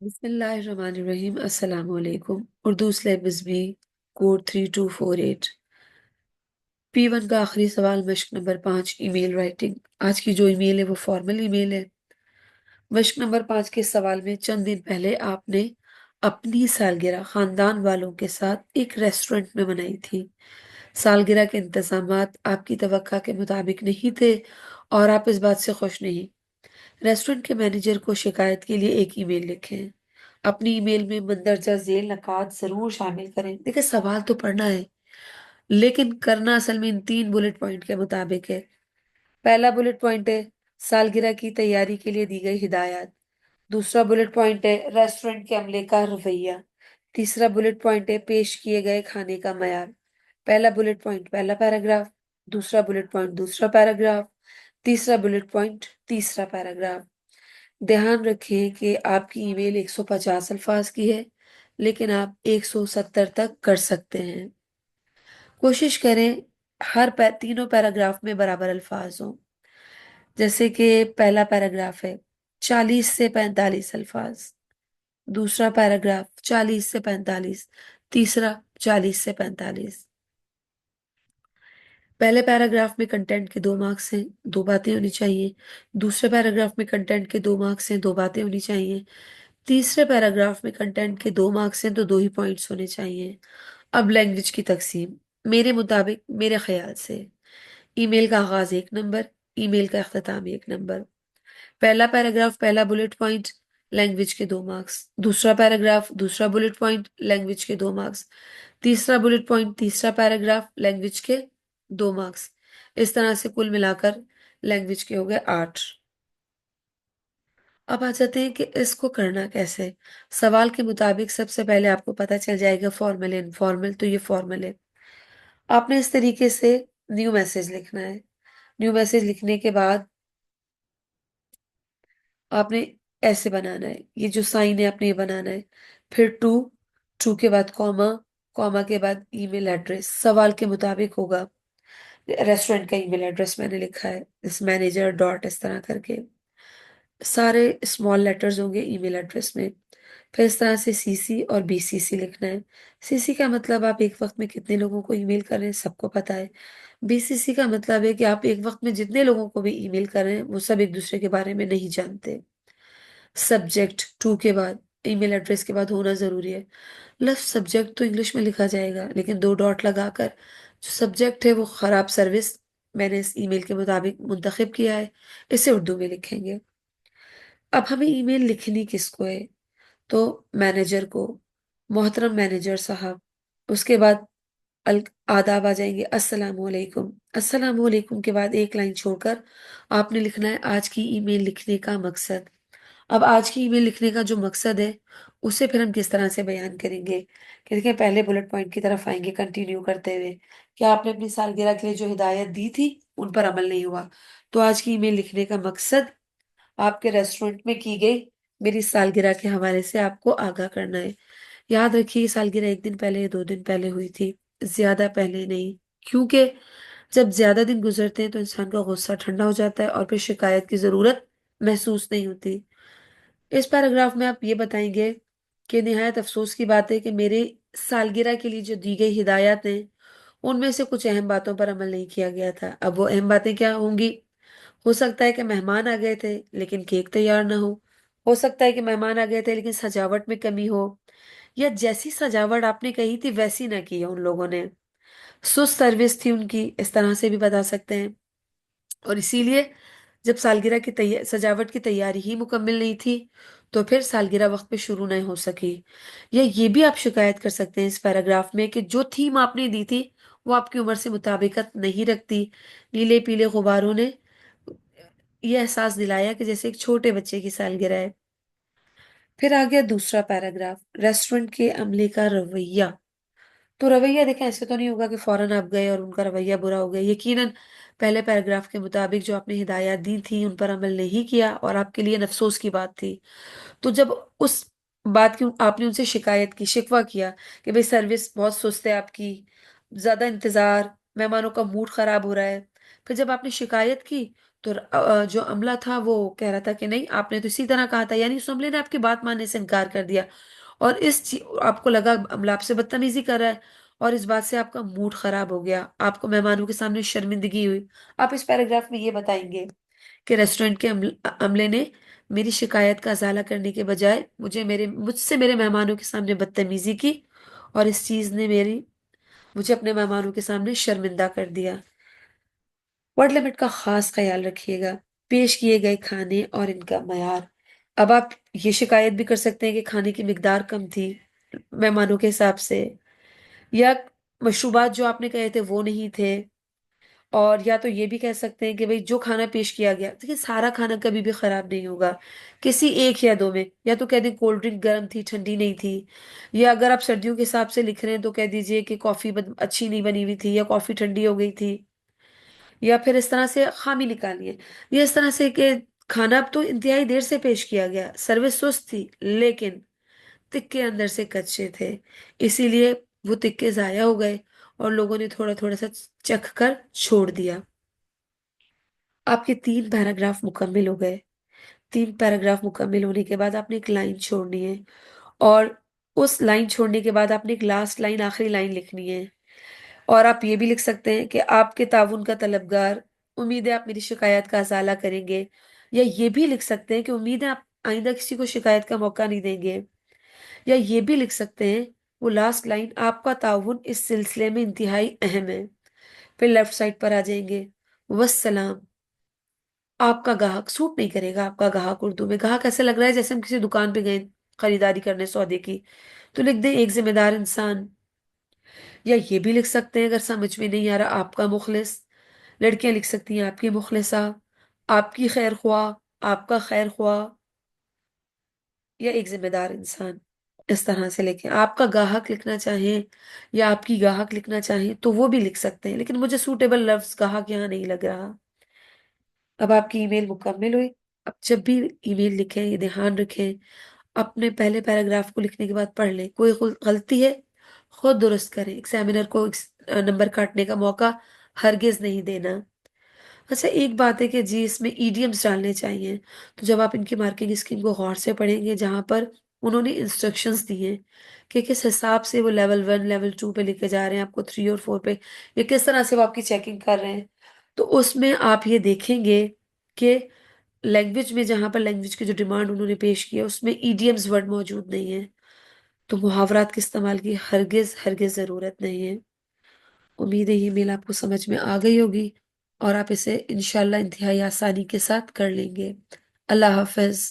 बिस्मिल्लाहिर्रहमानिर्रहीम। अस्सलाम वालेकुम। उर्दू सिलेबस भी कोड 3248। P1 का आखिरी सवाल, मश्क नंबर 5, ईमेल राइटिंग। आज की जो ईमेल है वो फॉर्मल ईमेल है। मश्क नंबर 5 के सवाल में चंद दिन पहले आपने अपनी सालगिरह खानदान वालों के साथ एक रेस्टोरेंट में मनाई थी। सालगिरह के इंतजामात आपकी तवक्का के मुताबिक नहीं थे और आप इस बात से खुश नहीं। रेस्टोरेंट के मैनेजर को शिकायत के लिए एक ईमेल लिखें। अपनी ईमेल में मंदरजा झेल नकात जरूर शामिल करें। देखिए, सवाल तो पढ़ना है लेकिन करना असल में इन 3 बुलेट पॉइंट के मुताबिक है। पहला बुलेट पॉइंट है सालगिरह की तैयारी के लिए दी गई हिदायत। दूसरा बुलेट पॉइंट है रेस्टोरेंट के अमले का रवैया। तीसरा बुलेट पॉइंट है पेश किए गए खाने का मयार। पहला बुलेट पॉइंट पहला पैराग्राफ, दूसरा बुलेट पॉइंट दूसरा पैराग्राफ, तीसरा बुलेट पॉइंट तीसरा पैराग्राफ। ध्यान रखें कि आपकी ईमेल 150 अल्फाज की है लेकिन आप 170 तक कर सकते हैं। कोशिश करें तीनों पैराग्राफ में बराबर अल्फाज हों। जैसे कि पहला पैराग्राफ है 40 से 45 अल्फाज, दूसरा पैराग्राफ 40 से 45, तीसरा 40 से 45। पहले पैराग्राफ में कंटेंट के 2 मार्क्स हैं, 2 बातें होनी चाहिए। दूसरे पैराग्राफ में कंटेंट के 2 मार्क्स हैं, 2 बातें होनी चाहिए। तीसरे पैराग्राफ में कंटेंट के 2 मार्क्स हैं तो 2 ही पॉइंट्स होने चाहिए। अब लैंग्वेज की तकसीम मेरे मुताबिक, मेरे ख्याल से ईमेल का आगाज 1 नंबर, ईमेल का अख्ताम 1 नंबर। पहला पैराग्राफ पहला बुलेट पॉइंट, लैंग्वेज के 2 मार्क्स। दूसरा पैराग्राफ दूसरा बुलेट पॉइंट, लैंग्वेज के 2 मार्क्स। तीसरा बुलेट पॉइंट तीसरा पैराग्राफ, लैंग्वेज के 2 मार्क्स। इस तरह से कुल मिलाकर लैंग्वेज के हो गए 8। अब आ जाते हैं कि इसको करना कैसे। सवाल के मुताबिक सबसे पहले आपको पता चल जाएगा फॉर्मल इनफॉर्मल, तो ये फॉर्मल है। आपने इस तरीके से न्यू मैसेज लिखना है। न्यू मैसेज लिखने के बाद आपने ऐसे बनाना है, ये जो साइन है आपने ये बनाना है। फिर टू, टू के बाद कॉमा, कॉमा के बाद ईमेल एड्रेस सवाल के मुताबिक होगा। रेस्टोरेंट का ईमेल एड्रेस मैंने लिखा है इस मैनेजर डॉट इस तरह करके, सारे स्मॉल लेटर्स होंगे ईमेल एड्रेस में। फिर इस तरह से सीसी और बीसीसी लिखना है। सीसी का मतलब आप एक वक्त में कितने लोगों को ईमेल कर रहे हैं सबको पता है। बीसीसी का मतलब है कि आप एक वक्त में जितने लोगों को भी ईमेल कर रहे हैं वो सब एक दूसरे के बारे में नहीं जानते। सब्जेक्ट टू के बाद ईमेल एड्रेस के बाद होना जरूरी है। लफ्ज सब्जेक्ट तो इंग्लिश में लिखा जाएगा लेकिन 2 डॉट लगाकर, जो सब्जेक्ट है वो खराब सर्विस मैंने इस ईमेल के मुताबिक मुंतखब किया है, इसे उर्दू में लिखेंगे। अब हमें ईमेल लिखनी किसको है, तो मैनेजर को, मोहतरम मैनेजर साहब। उसके बाद अल आदाब आ जाएंगे, अस्सलाम वालेकुम। अस्सलाम वालेकुम के बाद एक लाइन छोड़कर आपने लिखना है आज की ईमेल लिखने का मकसद। अब आज की ईमेल लिखने का जो मकसद है उसे फिर हम किस तरह से बयान करेंगे कि देखिए, पहले बुलेट पॉइंट की तरफ आएंगे कंटिन्यू करते हुए कि आपने अपनी सालगिरह के लिए जो हिदायत दी थी उन पर अमल नहीं हुआ। तो आज की ईमेल लिखने का मकसद आपके रेस्टोरेंट में की गई मेरी सालगिरह के हवाले से आपको आगाह करना है। याद रखिए, सालगिरह 1 दिन पहले या 2 दिन पहले हुई थी, ज्यादा पहले नहीं। क्योंकि जब ज्यादा दिन गुजरते हैं तो इंसान का गुस्सा ठंडा हो जाता है और फिर शिकायत की जरूरत महसूस नहीं होती। इस पैराग्राफ में आप ये बताएंगे कि निहायत अफसोस की बात है कि मेरे सालगिरह के लिए जो दी गई हिदायत हैं उनमें से कुछ अहम बातों पर अमल नहीं किया गया था। अब वो अहम बातें क्या होंगी? हो सकता है कि मेहमान आ गए थे लेकिन केक तैयार ना हो सकता है कि मेहमान आ गए थे लेकिन सजावट में कमी हो, या जैसी सजावट आपने कही थी वैसी ना की है उन लोगों ने, सुस्त सर्विस थी उनकी, इस तरह से भी बता सकते हैं। और इसीलिए जब सालगिरह की सजावट की तैयारी ही मुकम्मल नहीं थी तो फिर सालगिरह वक्त पे शुरू नहीं हो सकी। या ये भी आप शिकायत कर सकते हैं इस पैराग्राफ में कि जो थीम आपने दी थी वो आपकी उम्र से मुताबिकत नहीं रखती। नीले पीले गुब्बारों ने ये एहसास दिलाया कि जैसे एक छोटे बच्चे की सालगिरह है। फिर आ गया दूसरा पैराग्राफ, रेस्टोरेंट के अमले का रवैया। तो रवैया देखें, ऐसे तो नहीं होगा कि फौरन आप गए और उनका रवैया बुरा हो गया। यकीनन पहले पैराग्राफ के मुताबिक जो आपने हिदायत दी थी उन पर अमल नहीं किया और आपके लिए अफसोस की बात थी। तो जब उस बात की आपने उनसे शिकायत की, शिकवा किया कि भाई सर्विस बहुत सुस्त है आपकी, ज्यादा इंतजार, मेहमानों का मूड खराब हो रहा है। फिर जब आपने शिकायत की تو جو عملہ تھا وہ کہہ رہا تھا کہ نہیں آپ نے تو اسی طرح کہا تھا، یعنی اس عملے نے آپ کی بات ماننے سے انکار کر دیا، اور آپ کو لگا عملہ آپ سے بدتمیزی کر رہا ہے، اور اس بات سے آپ کا موڈ خراب ہو گیا، آپ کو مہمانوں کے سامنے شرمندگی ہوئی۔ آپ اس پیراگراف میں یہ بتائیں گے کہ ریسٹورنٹ کے عملے نے میری شکایت کا ازالہ کرنے کے بجائے مجھ سے میرے مہمانوں کے سامنے بدتمیزی کی، اور اس چیز نے مجھے اپنے مہمانوں کے سامنے شرمندہ کر دیا۔ ورڈ لمٹ کا خاص خیال رکھیے گا۔ پیش کیے گئے کھانے اور ان کا معیار۔ اب آپ یہ شکایت بھی کر سکتے ہیں کہ کھانے کی مقدار کم تھی مہمانوں کے حساب سے، یا مشروبات جو آپ نے کہے تھے وہ نہیں تھے، اور یا تو یہ بھی کہہ سکتے ہیں کہ بھئی جو کھانا پیش کیا گیا، دیکھیے سارا کھانا کبھی بھی خراب نہیں ہوگا، کسی ایک یا دو میں، یا تو کہہ دیں کولڈ ڈرنک گرم تھی ٹھنڈی نہیں تھی، یا اگر آپ سردیوں کے حساب سے لکھ رہے ہیں تو کہہ دیجئے کہ کافی اچھی نہیں بنی ہوئی تھی، یا کافی ٹھنڈی ہو گئی تھی، یا پھر اس طرح سے خامی نکالیے، یا اس طرح سے کہ کھانا اب تو انتہائی دیر سے پیش کیا گیا، سروس سست تھی، لیکن تکے اندر سے کچے تھے، اسی لیے وہ تکے ضائع ہو گئے اور لوگوں نے تھوڑا تھوڑا سا چکھ کر چھوڑ دیا۔ آپ کے 3 پیراگراف مکمل ہو گئے۔ 3 پیراگراف مکمل ہونے کے بعد آپ نے ایک لائن چھوڑنی ہے، اور اس لائن چھوڑنے کے بعد آپ نے ایک لاسٹ لائن، آخری لائن لکھنی ہے، اور آپ یہ بھی لکھ سکتے ہیں کہ آپ کے تعاون کا طلبگار، امید ہے آپ میری شکایت کا ازالہ کریں گے، یا یہ بھی لکھ سکتے ہیں کہ امید ہے آپ آئندہ کسی کو شکایت کا موقع نہیں دیں گے، یا یہ بھی لکھ سکتے ہیں وہ لاسٹ لائن، آپ کا تعاون اس سلسلے میں انتہائی اہم ہے۔ پھر لیفٹ سائڈ پر آ جائیں گے، وسلام، آپ کا گاہک سوٹ نہیں کرے گا، آپ کا گاہک اردو میں، گاہک ایسے لگ رہا ہے جیسے ہم کسی دکان پہ گئے خریداری کرنے سودے کی، تو لکھ دیں ایک ذمہ دار انسان۔ یا یہ بھی لکھ سکتے ہیں اگر سمجھ میں نہیں آ رہا، آپ کا مخلص، لڑکیاں لکھ سکتی ہیں آپ کی مخلصہ، آپ کی خیر خواہ، آپ کا خیر خواہ، یا ایک ذمہ دار انسان، اس طرح سے لکھیں۔ آپ کا گاہک لکھنا چاہیں یا آپ کی گاہک لکھنا چاہیں تو وہ بھی لکھ سکتے ہیں، لیکن مجھے سوٹیبل لفظ گاہک یہاں نہیں لگ رہا۔ اب آپ کی ای میل مکمل ہوئی۔ اب جب بھی ای میل لکھیں یہ دھیان رکھیں، اپنے پہلے پیراگراف کو لکھنے کے بعد پڑھ لیں، کوئی غلطی ہے خود درست کریں، ایگزامینر کو نمبر کاٹنے کا موقع ہرگز نہیں دینا۔ اچھا ایک بات ہے کہ جی اس میں ایڈیمز ڈالنے چاہیے، تو جب آپ ان کی مارکنگ اسکیم کو غور سے پڑھیں گے جہاں پر انہوں نے انسٹرکشنز دی ہیں کہ کس حساب سے وہ لیول 1 لیول 2 پہ لے کے جا رہے ہیں، آپ کو 3 اور 4 پہ، یا کس طرح سے وہ آپ کی چیکنگ کر رہے ہیں، تو اس میں آپ یہ دیکھیں گے کہ لینگویج میں جہاں پر لینگویج کی جو ڈیمانڈ انہوں نے پیش کی ہے اس میں ایڈیمز ورڈ موجود نہیں ہے، تو محاورات کے استعمال کی ہرگز ہرگز ضرورت نہیں ہے۔ امید ہے یہ میل آپ کو سمجھ میں آ گئی ہوگی اور آپ اسے انشاءاللہ انتہائی آسانی کے ساتھ کر لیں گے۔ اللہ حافظ۔